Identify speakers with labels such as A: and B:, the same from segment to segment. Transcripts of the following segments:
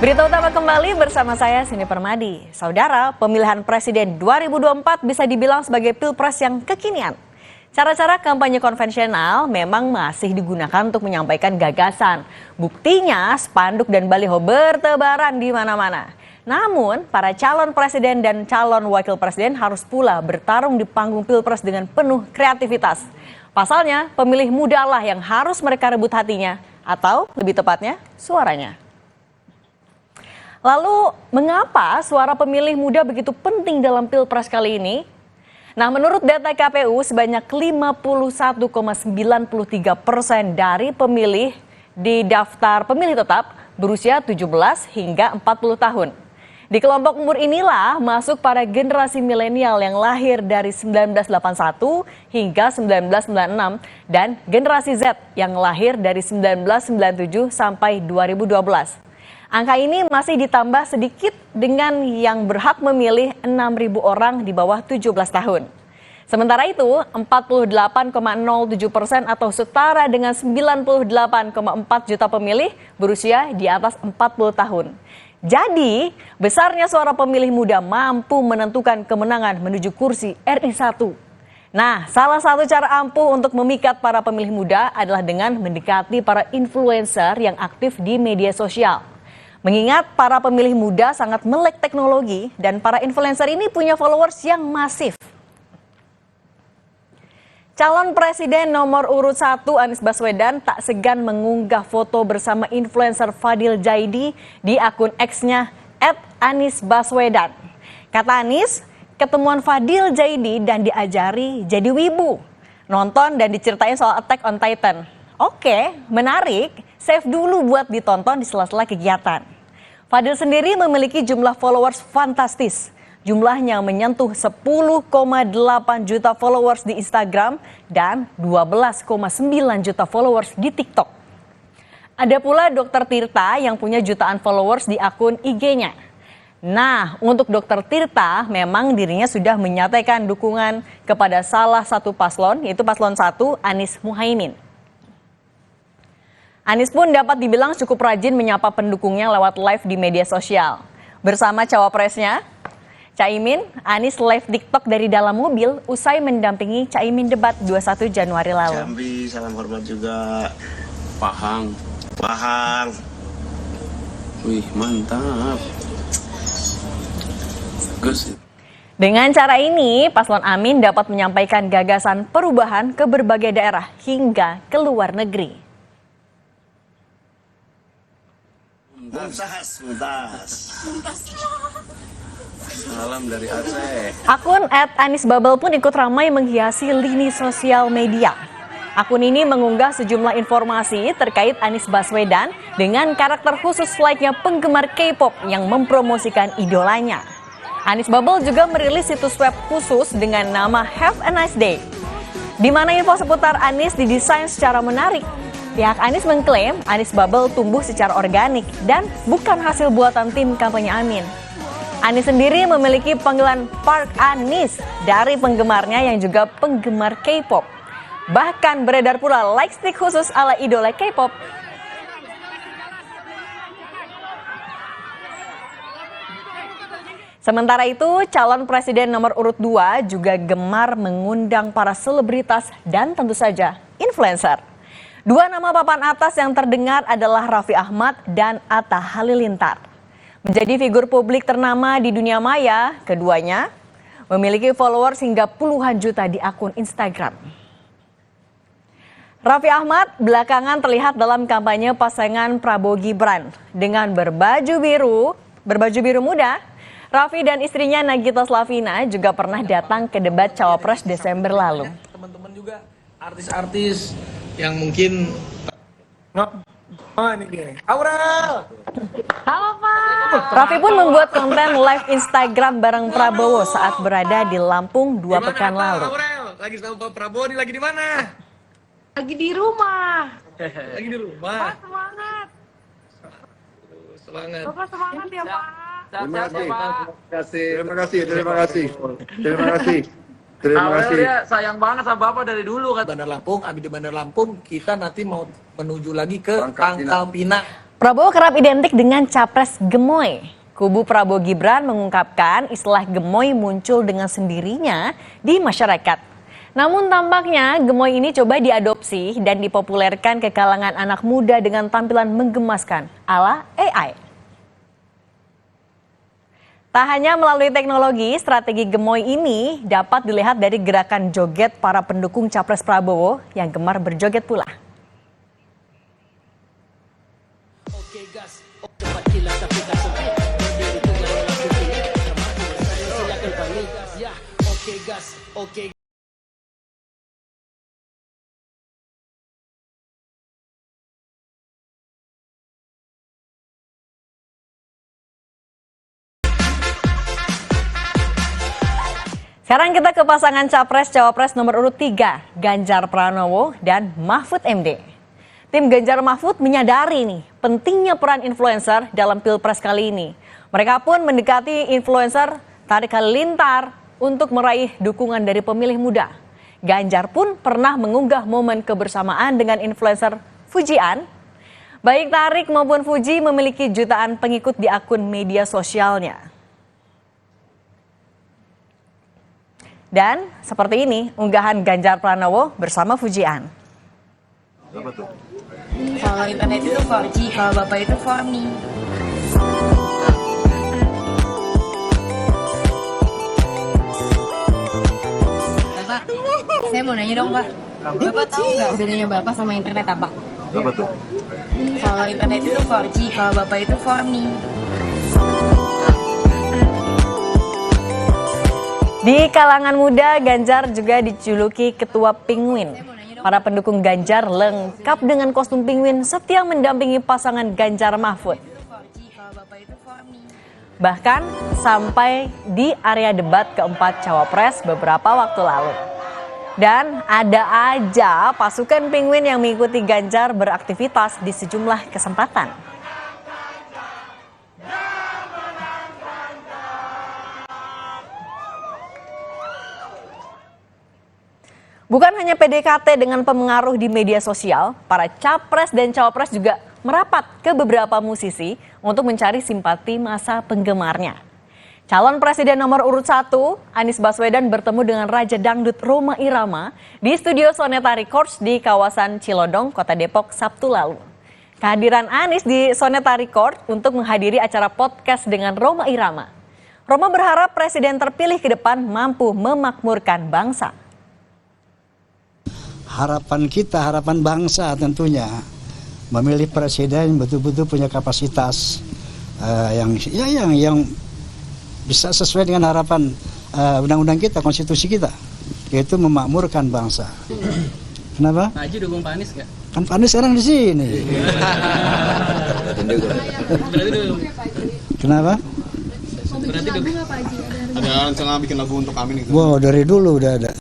A: Berita utama kembali bersama saya Cindy Permadi. Saudara, pemilihan presiden 2024 bisa dibilang sebagai pilpres yang kekinian. Cara-cara kampanye konvensional memang masih digunakan untuk menyampaikan gagasan. Buktinya spanduk dan baliho bertebaran di mana-mana. Namun, para calon presiden dan calon wakil presiden harus pula bertarung di panggung pilpres dengan penuh kreativitas. Pasalnya, pemilih muda lah yang harus mereka rebut hatinya, atau lebih tepatnya, suaranya. Lalu, mengapa suara pemilih muda begitu penting dalam pilpres kali ini? Nah, menurut data KPU, sebanyak 51,93% dari pemilih di daftar pemilih tetap berusia 17 hingga 40 tahun. Di kelompok umur inilah masuk para generasi milenial yang lahir dari 1981 hingga 1996 dan generasi Z yang lahir dari 1997 sampai 2012. Angka ini masih ditambah sedikit dengan yang berhak memilih 6.000 orang di bawah 17 tahun. Sementara itu, 48,07% atau setara dengan 98,4 juta pemilih berusia di atas 40 tahun. Jadi, besarnya suara pemilih muda mampu menentukan kemenangan menuju kursi RI 1. Nah, salah satu cara ampuh untuk memikat para pemilih muda adalah dengan mendekati para influencer yang aktif di media sosial. Mengingat para pemilih muda sangat melek teknologi dan para influencer ini punya followers yang masif. Calon Presiden nomor urut 1 Anies Baswedan tak segan mengunggah foto bersama influencer Fadil Jaidi di akun X-nya @AnisBaswedan. Kata Anies, ketemuan Fadil Jaidi dan diajari jadi wibu. Nonton dan diceritain soal Attack on Titan. Oke, menarik. Save dulu buat ditonton di sela-sela kegiatan. Fadil sendiri memiliki jumlah followers fantastis. Jumlahnya menyentuh 10,8 juta followers di Instagram dan 12,9 juta followers di TikTok. Ada pula Dr. Tirta yang punya jutaan followers di akun IG-nya. Nah, untuk Dr. Tirta memang dirinya sudah menyatakan dukungan kepada salah satu paslon, yaitu paslon 1 Anies Muhaimin. Anies pun dapat dibilang cukup rajin menyapa pendukungnya lewat live di media sosial. Bersama cawapresnya, Caimin, Anies live TikTok dari dalam mobil usai mendampingi Caimin debat 21 Januari lalu.
B: Jambi, salam hormat juga. Pahang. Wih, mantap. Bagus.
A: Dengan cara ini, Paslon Amin dapat menyampaikan gagasan perubahan ke berbagai daerah hingga ke luar negeri.
B: Muntas. Salam dari Aceh.
A: Akun @AnisBubble pun ikut ramai menghiasi lini sosial media. Akun ini mengunggah sejumlah informasi terkait Anies Baswedan dengan karakter khusus layaknya penggemar K-pop yang mempromosikan idolanya. AnisBubble juga merilis situs web khusus dengan nama Have a Nice Day, di mana info seputar Anies didesain secara menarik. Pihak Anies mengklaim AnisBubble tumbuh secara organik dan bukan hasil buatan tim kampanye Amin. Anies sendiri memiliki panggilan Park Anies dari penggemarnya yang juga penggemar K-pop. Bahkan beredar pula like stick khusus ala idola K-pop. Sementara itu, calon presiden nomor urut 2 juga gemar mengundang para selebritas dan tentu saja influencer. Dua nama papan atas yang terdengar adalah Raffi Ahmad dan Atta Halilintar. Menjadi figur publik ternama di dunia maya, keduanya memiliki followers hingga puluhan juta di akun Instagram. Raffi Ahmad belakangan terlihat dalam kampanye pasangan Prabowo Gibran. Dengan berbaju biru muda, Raffi dan istrinya Nagita Slavina juga pernah datang ke debat Cawapres Desember lalu.
C: Teman-teman juga artis-artis yang mungkin ini dia. Aurel.
A: Halo Pak. Raffi pun membuat konten live Instagram bareng Prabowo saat berada di Lampung 2 pekan lalu.
C: Aurel, lagi sama Pak Prabowo nih, lagi di mana?
D: Lagi di rumah.
C: Lagi di rumah.
D: Pak, semangat.
C: Semangat.
D: Bapak semangat ya Pak.
E: Terima kasih.
F: Dia sayang banget sama Bapak dari dulu kan.
C: Bandar Lampung, abis di Bandar Lampung kita nanti mau menuju lagi ke Pangkal Pinang.
A: Prabowo kerap identik dengan capres gemoy. Kubu Prabowo Gibran mengungkapkan istilah gemoy muncul dengan sendirinya di masyarakat. Namun tampaknya gemoy ini coba diadopsi dan dipopulerkan ke kalangan anak muda dengan tampilan menggemaskan ala AI. Tak hanya melalui teknologi, strategi gemoy ini dapat dilihat dari gerakan joget para pendukung capres Prabowo yang gemar berjoget pula. Sekarang kita ke pasangan Capres-Cawapres nomor urut 3, Ganjar Pranowo dan Mahfud MD. Tim Ganjar Mahfud menyadari nih pentingnya peran influencer dalam Pilpres kali ini. Mereka pun mendekati influencer Tarik Halilintar untuk meraih dukungan dari pemilih muda. Ganjar pun pernah mengunggah momen kebersamaan dengan influencer Fujian. Baik Tarik maupun Fuji memiliki jutaan pengikut di akun media sosialnya. Dan seperti ini unggahan Ganjar Pranowo bersama Fujian.
E: Kalau internet itu 4G, kalau bapak itu 4Me. Bapak, saya mau nanya dong Pak. Bapak tahu nggak bedanya bapak sama internet apa?
B: Apa tuh?
E: Kalau internet itu 4G, kalau bapak itu 4Me.
A: Di kalangan muda, Ganjar juga dijuluki Ketua Penguin. Para pendukung Ganjar lengkap dengan kostum penguin setia mendampingi pasangan Ganjar Mahfud. Bahkan sampai di area debat keempat Cawapres beberapa waktu lalu. Dan ada aja pasukan penguin yang mengikuti Ganjar beraktivitas di sejumlah kesempatan. Bukan hanya PDKT dengan pemengaruh di media sosial, para capres dan cawapres juga merapat ke beberapa musisi untuk mencari simpati masa penggemarnya. Calon Presiden nomor urut 1, Anies Baswedan bertemu dengan Raja Dangdut Rhoma Irama di studio Soneta Records di kawasan Cilodong, Kota Depok, Sabtu lalu. Kehadiran Anies di Soneta Records untuk menghadiri acara podcast dengan Rhoma Irama. Rhoma berharap presiden terpilih ke depan mampu memakmurkan bangsa.
G: Harapan kita, harapan bangsa tentunya memilih presiden yang betul-betul punya kapasitas yang bisa sesuai dengan harapan undang-undang kita, konstitusi kita, yaitu memakmurkan bangsa. Kenapa?
H: Pak Haji dukung Pak Anies nggak?
G: Kan Pak Anies sekarang di sini.
H: Berarti dukung.
G: Kenapa?
H: Berarti dukung.
B: Ada rencana bikin lagu untuk Amin gitu?
G: Wow, dari dulu udah ada.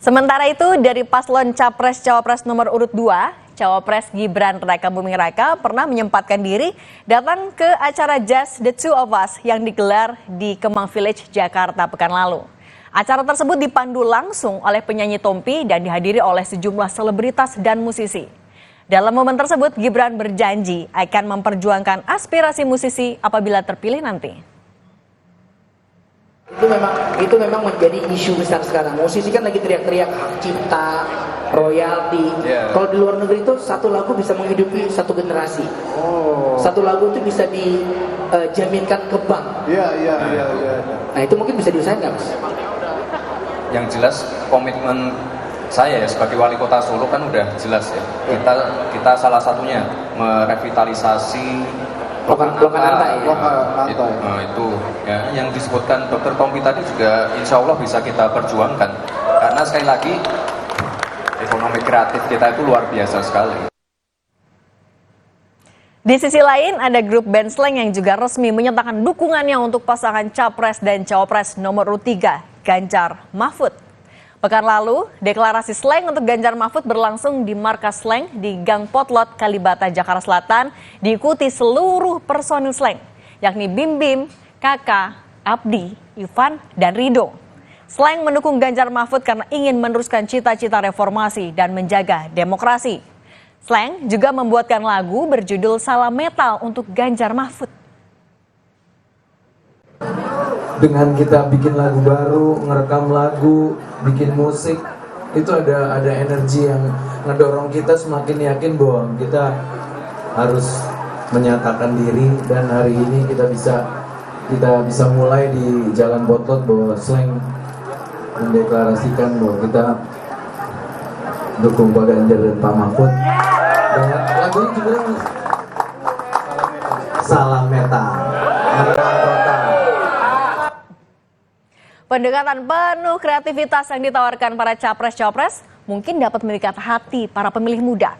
A: Sementara itu dari paslon Capres-Cawapres nomor urut 2, Cawapres Gibran Rakabuming Raka pernah menyempatkan diri datang ke acara Just the Two of Us yang digelar di Kemang Village, Jakarta pekan lalu. Acara tersebut dipandu langsung oleh penyanyi Tompi dan dihadiri oleh sejumlah selebritas dan musisi. Dalam momen tersebut, Gibran berjanji akan memperjuangkan aspirasi musisi apabila terpilih nanti.
I: Itu memang menjadi isu besar sekarang. Musisi kan lagi teriak-teriak hak cipta, royalti. Kalau di luar negeri itu satu lagu bisa menghidupi satu generasi. Satu lagu itu bisa dijaminkan ke bank. Nah itu mungkin bisa diusahain nggak Mas?
J: Yang jelas komitmen saya ya sebagai wali kota Solo kan udah jelas ya. Kita salah satunya merevitalisasi
I: Lokananta ya.
J: Itu ya yang disebutkan Dr. Tompi tadi juga insya Allah bisa kita perjuangkan karena sekali lagi ekonomi kreatif kita itu luar biasa sekali.
A: Di sisi lain ada grup band Slank yang juga resmi menyatakan dukungannya untuk pasangan Capres dan Cawapres nomor urut 3 Ganjar Mahfud. Pekan lalu, deklarasi Slank untuk Ganjar Mahfud berlangsung di markas Slank di Gang Potlot, Kalibata, Jakarta Selatan, diikuti seluruh personil Slank, yakni Bim Bim, Kakak, Abdi, Ivan, dan Rido. Slank mendukung Ganjar Mahfud karena ingin meneruskan cita-cita reformasi dan menjaga demokrasi. Slank juga membuatkan lagu berjudul Salam Metal untuk Ganjar Mahfud.
K: Dengan kita bikin lagu baru, ngerekam lagu, bikin musik, itu ada energi yang ngedorong kita semakin yakin bahwa kita harus menyatakan diri, dan hari ini kita bisa mulai di Jalan Potlot bahwa Slank mendeklarasikan bahwa kita dukung Pak Ganjar dan Pak Mahfud. Dan lagunya judulnya Salam Metal.
A: Pendekatan penuh kreativitas yang ditawarkan para capres-capres mungkin dapat memikat hati para pemilih muda.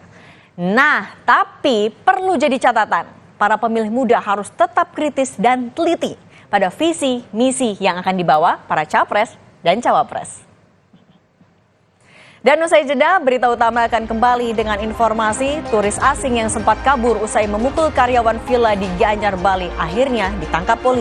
A: Nah, tapi perlu jadi catatan, para pemilih muda harus tetap kritis dan teliti pada visi misi yang akan dibawa para capres dan cawapres. Dan usai jeda, berita utama akan kembali dengan informasi turis asing yang sempat kabur usai memukul karyawan villa di Gianyar, Bali akhirnya ditangkap polisi.